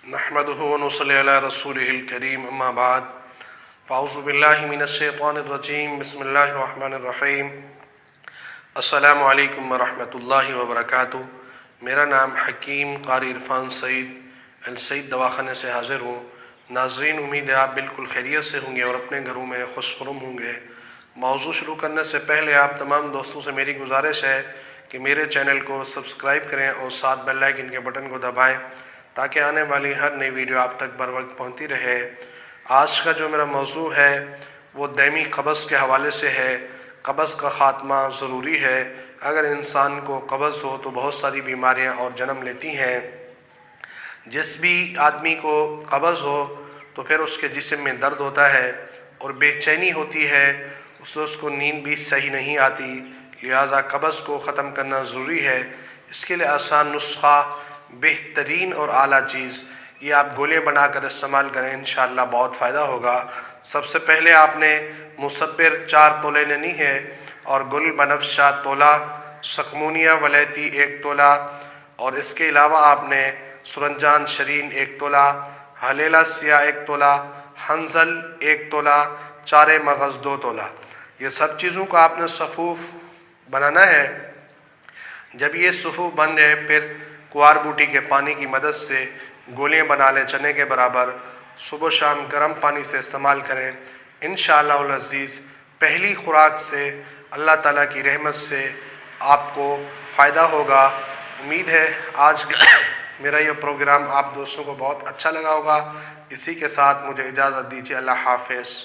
नहमदुहु व नुसल्ली अला रसूलिहिल करीम अम्मा बाद फ़अऊज़ु बिल्लाहि मिनश शैतानिर रजीम बिस्मिल्लाहिर रहमानिर रहीम अस्सलामु अलैकुम व रहमतुल्लाहि व बरकातुहू। मेरा नाम हकीम क़ारी इरफ़ान सईद अल सईद दवाख़ाने से हाज़िर हूँ। नाज़रीन, उम्मीद है आप बिल्कुल खैरियत से होंगे और अपने घरों में खुशखुरम होंगे। मौज़ू शुरू करने से पहले आप तमाम दोस्तों से मेरी गुजारिश है कि मेरे चैनल को सब्सक्राइब करें और साथ बेल आइकन के बटन को दबाएं ताकि आने वाली हर नई वीडियो आप तक बर वक्त पहुँचती रहे। आज का जो मेरा मौज़ू है वो दायमी कब्ज़ के हवाले से है। कब्ज़ का ख़ात्मा ज़रूरी है। अगर इंसान को कब्ज़ हो तो बहुत सारी बीमारियां और जन्म लेती हैं। जिस भी आदमी को कब्ज़ हो तो फिर उसके जिस्म में दर्द होता है और बेचैनी होती है, उससे उसको नींद भी सही नहीं आती। लिहाजा कब्ज़ को ख़त्म करना ज़रूरी है। इसके लिए आसान नुस्खा, बेहतरीन और आला चीज़, ये आप गोलियां बनाकर इस्तेमाल करें, इंशाअल्लाह बहुत फ़ायदा होगा। सबसे पहले आपने मुसब्बिर 4 तोले लेनी है और गुल बनफशा तोला, सकमूनिया वलैती 1 तोला और इसके अलावा आपने सुरंजान शरीन 1 तोला, हलेला सिया 1 तोला, हंजल 1 तोला, चारे मगज़ 2 तोला। ये सब चीज़ों का आपने सफ़ूफ़ बनाना है। जब ये सफ़ूफ़ बन जाए फिर कुआर बूटी के पानी की मदद से गोलियां बना लें चने के बराबर। सुबह शाम गर्म पानी से इस्तेमाल करें। इंशाअल्लाह अज़ीज़ पहली खुराक से अल्लाह ताला की रहमत से आपको फ़ायदा होगा। उम्मीद है आज मेरा यह प्रोग्राम आप दोस्तों को बहुत अच्छा लगा होगा। इसी के साथ मुझे इजाज़त दीजिए। अल्लाह हाफ़िज़।